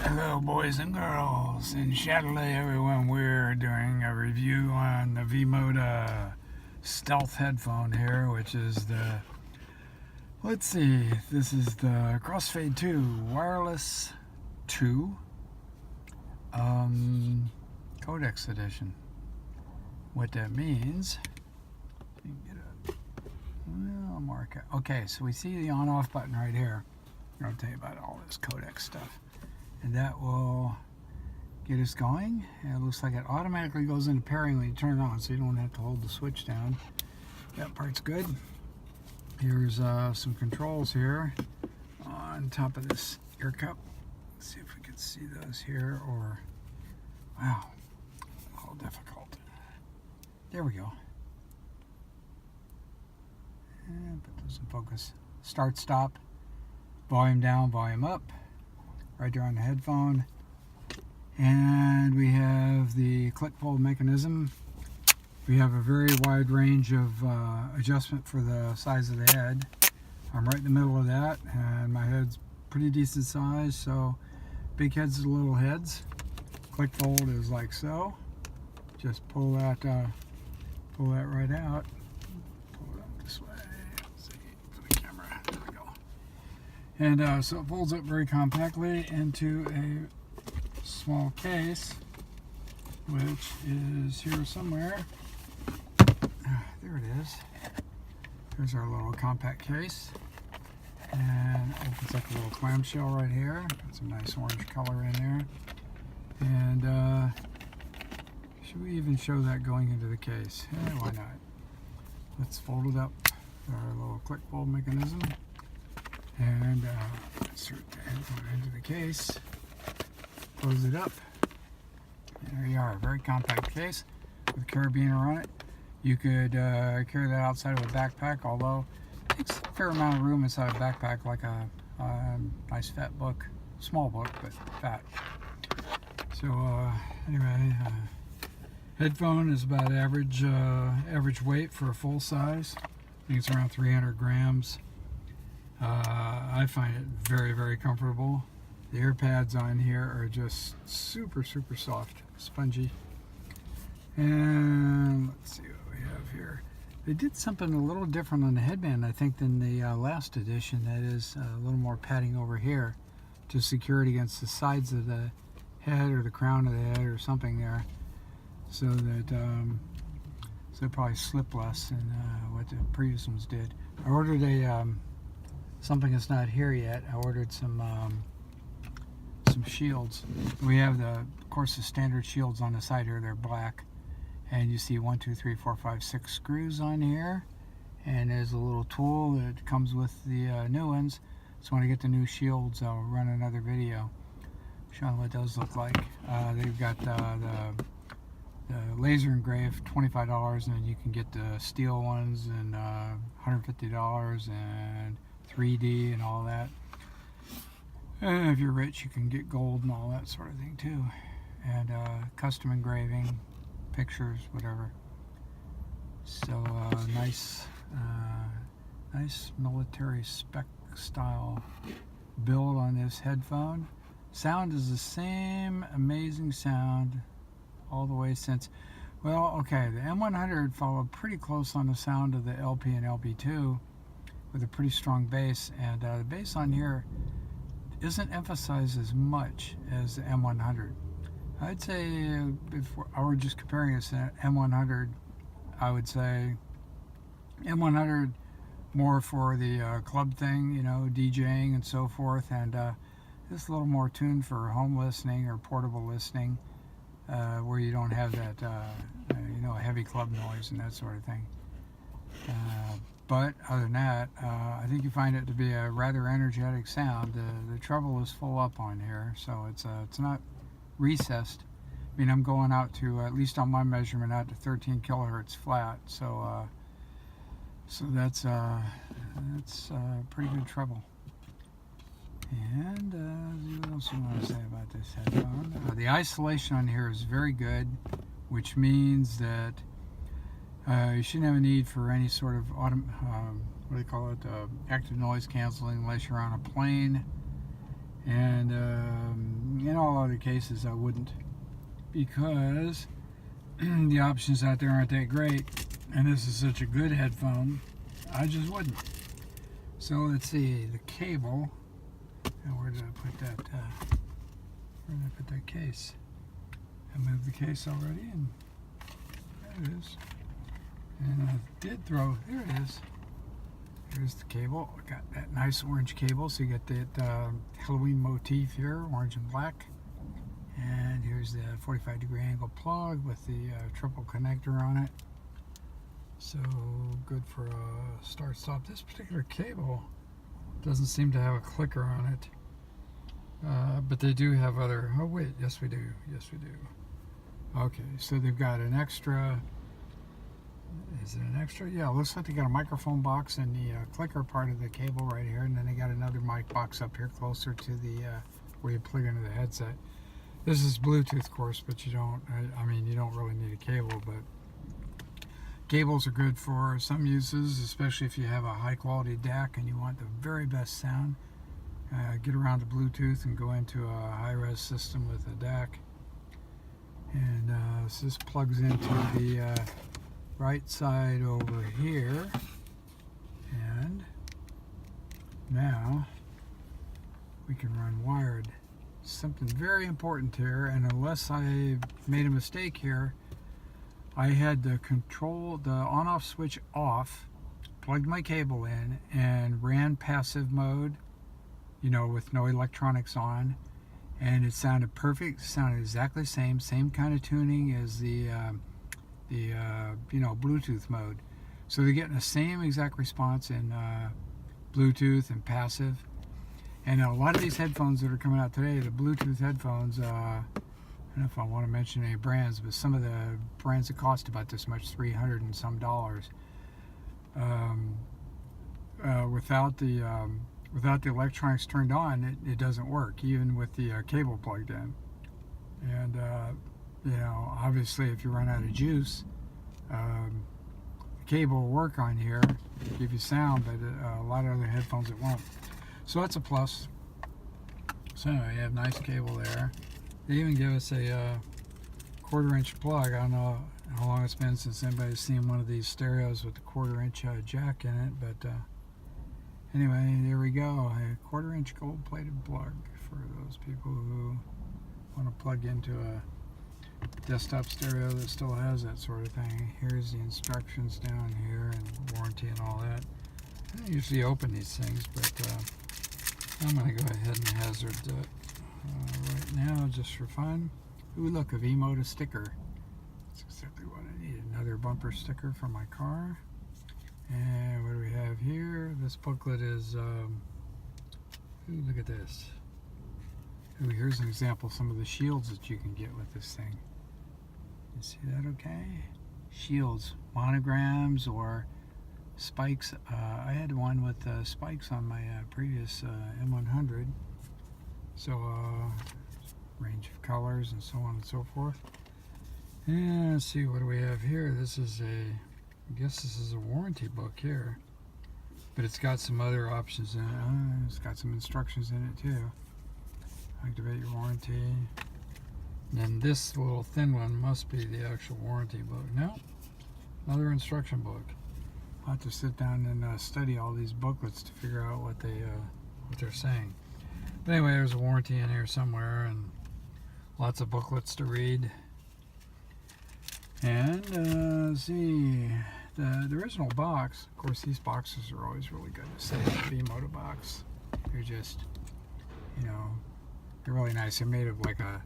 Hello boys and girls, in Chatelet everyone, we're doing a review on the V-MODA Stealth headphone here, which is the, let's see, this is the Crossfade2 Wireless 2 Codex edition. What that means, I'll mark it. Okay, so we see the on-off button right here. I'll tell you about all this Codex stuff. And that will get us going. And it looks like it automatically goes into pairing when you turn it on, so you don't have to hold the switch down. That part's good. Here's some controls here on top of this ear cup. Let's see if we can see those here, or wow, a little difficult. There we go. But doesn't focus. Start, stop, volume down, volume up. Right there on the headphone. And we have the click fold mechanism. We have a very wide range of adjustment for the size of the head. I'm right in the middle of that, and my head's pretty decent size, so big heads to little heads. Click fold is like so. Just pull that right out. Pull it up this way. Let's see, for the camera. There we go. And so it folds up very compactly into a small case, which is here somewhere. There it is. There's our little compact case. And it opens like a little clamshell right here. Got some nice orange color in there. And should we even show that going into the case? Yeah, why not? Let's fold it up. Our little click fold mechanism. And insert the headphone into the case, close it up, and there you are, a very compact case with a carabiner on it. You could carry that outside of a backpack, although it takes a fair amount of room inside a backpack, like a nice fat book, small book, but fat. So anyway, headphone is about average weight for a full size. I think it's around 300 grams. I find it very, very comfortable. The ear pads on here are just super, super soft, spongy. And let's see what we have here. They did something a little different on the headband, I think, than the last edition. That is a little more padding over here to secure it against the sides of the head or the crown of the head or something there, so that so it probably slip less than what the previous ones did. I ordered a something that's not here yet. I ordered some shields. We have of course, the standard shields on the side here. They're black, and you see 1, 2, 3, 4, 5, 6 screws on here. And there's a little tool that comes with the new ones. So when I get the new shields, I'll run another video showing what those look like. They've got the laser engraved, $25, and you can get the steel ones and $150 and 3D and all that. And if you're rich, you can get gold and all that sort of thing too. And custom engraving, pictures, whatever. So nice military spec style build on this headphone. Sound is the same amazing sound all the way since, well, okay, the M100 followed pretty close on the sound of the LP and LP2 with a pretty strong bass, and the bass on here isn't emphasized as much as the M100. I'd say if I were just comparing it to M100, I would say M100 more for the club thing, you know, DJing and so forth, and this a little more tuned for home listening or portable listening, where you don't have that, you know, heavy club noise and that sort of thing. But other than that, I think you find it to be a rather energetic sound. The treble is full up on here, so it's not recessed. I mean, I'm going out to, at least on my measurement, out to 13 kilohertz flat. So so that's pretty good treble. And what else do you want to say about this headphone? The isolation on here is very good, which means that you shouldn't have a need for any sort of what do you call it, active noise canceling unless you're on a plane. And you know, all other cases I wouldn't, because the options out there aren't that great, and this is such a good headphone, I just wouldn't. So let's see, the cable, and where did I put that, case? I moved the case already, and there it is. And I did throw, there it is. Here's the cable. I got that nice orange cable, so you get that Halloween motif here, orange and black. And here's the 45-degree angle plug with the triple connector on it. So good for start-stop. This particular cable doesn't seem to have a clicker on it, but they do have other. Oh wait, yes we do. Yes we do. Okay, so they've got an extra. Is it an extra? Yeah, it looks like they got a microphone box in the clicker part of the cable right here, and then they got another mic box up here closer to the where you plug into the headset. This is Bluetooth, of course, but you don't. I mean, you don't really need a cable, but cables are good for some uses, especially if you have a high-quality DAC and you want the very best sound. Get around to Bluetooth and go into a high-res system with a DAC, and so this plugs into the right side over here, and now we can run wired. Something very important here, and unless I made a mistake here, I had the control, the on-off switch off, plugged my cable in, and ran passive mode, you know, with no electronics on, and it sounded perfect. It sounded exactly the same kind of tuning as the you know, Bluetooth mode. So they're getting the same exact response in Bluetooth and passive. And a lot of these headphones that are coming out today, the Bluetooth headphones, I don't know if I want to mention any brands, but some of the brands that cost about this much, $300 and some dollars, without the electronics turned on, it doesn't work, even with the cable plugged in. And you know, obviously, if you run out of juice, the cable will work on here, give you sound, but a lot of other headphones it won't. So that's a plus. So anyway, you have nice cable there. They even give us a 1/4-inch plug. I don't know how long it's been since anybody's seen one of these stereos with a 1/4-inch jack in it, but anyway, there we go. A 1/4-inch gold-plated plug for those people who want to plug into a desktop stereo that still has that sort of thing. Here's the instructions down here and warranty and all that. I don't usually open these things, but I'm going to go ahead and hazard right now just for fun. Ooh, look, a V-MODA sticker. That's exactly what I need. Another bumper sticker for my car. And what do we have here? This booklet is, ooh, look at this. Ooh, here's an example of some of the shields that you can get with this thing. You see that okay? Shields, monograms, or spikes. I had one with spikes on my previous M100. So, range of colors and so on and so forth. And let's see, what do we have here? This is I guess this is a warranty book here. But it's got some other options in it. It's got some instructions in it too. Activate your warranty. And then this little thin one must be the actual warranty book. No, another instruction book. I'll have to sit down and study all these booklets to figure out what they're saying. But anyway, there's a warranty in here somewhere, and lots of booklets to read. And let's see, the original box. Of course, these boxes are always really good to say. The V-MODA box. They're just, you know, they're really nice. They're made of like a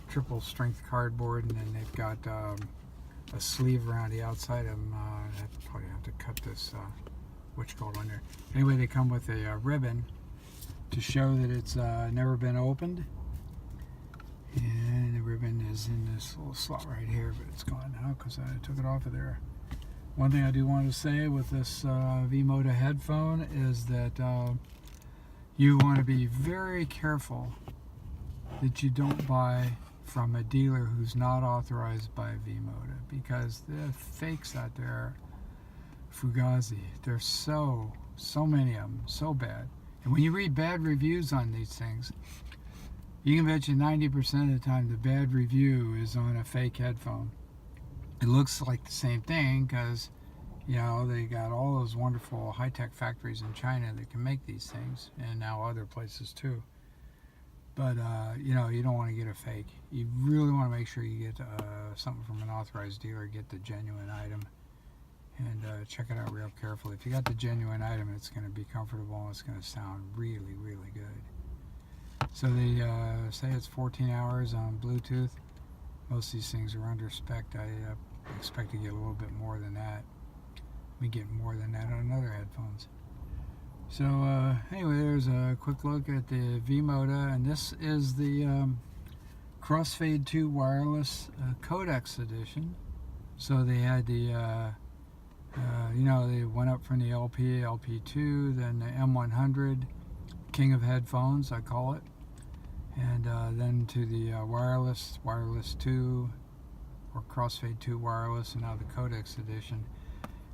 triple strength cardboard, and then they've got a sleeve around the outside of them. I probably have to cut this whatchamacallit on there. Anyway, they come with a ribbon to show that it's never been opened, and the ribbon is in this little slot right here, but it's gone now because I took it off of there. One thing I do want to say with this V-MODA headphone is that you want to be very careful that you don't buy from a dealer who's not authorized by V-MODA, because the fakes out there, Fugazi, there's so many of them, so bad. And when you read bad reviews on these things, You can bet you 90% of the time the bad review is on a fake headphone. It looks like the same thing because, you know, they got all those wonderful high-tech factories in China that can make these things, and now other places too. But, you know, you don't want to get a fake. You really want to make sure you get something from an authorized dealer, get the genuine item, and check it out real carefully. If you got the genuine item, it's going to be comfortable and it's going to sound really, really good. So they say it's 14 hours on Bluetooth. Most of these things are under spec. I expect to get a little bit more than that. We get more than that on other headphones. So anyway, there's a quick look at the V-MODA, and this is the Crossfade2 wireless Codex edition. So they had the, you know, they went up from the LP, LP2, then the M100, King of Headphones, I call it, and then to the wireless 2, or Crossfade2 wireless, and now the Codex edition.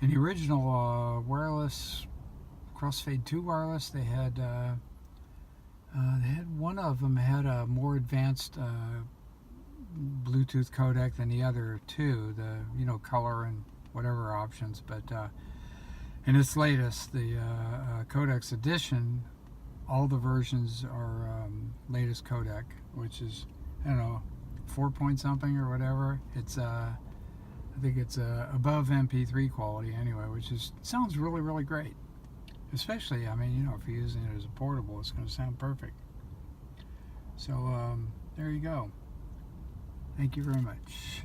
In the original wireless Crossfade2 wireless, they had one of them had a more advanced Bluetooth codec than the other two, the, you know, color and whatever options. But in its latest, the Codex edition, all the versions are latest codec, which is, I don't know, 4 point something or whatever. It's I think it's above MP3 quality anyway, which is sounds really, really great. Especially, I mean, you know, if you're using it as a portable, it's going to sound perfect. So there you go. Thank you very much.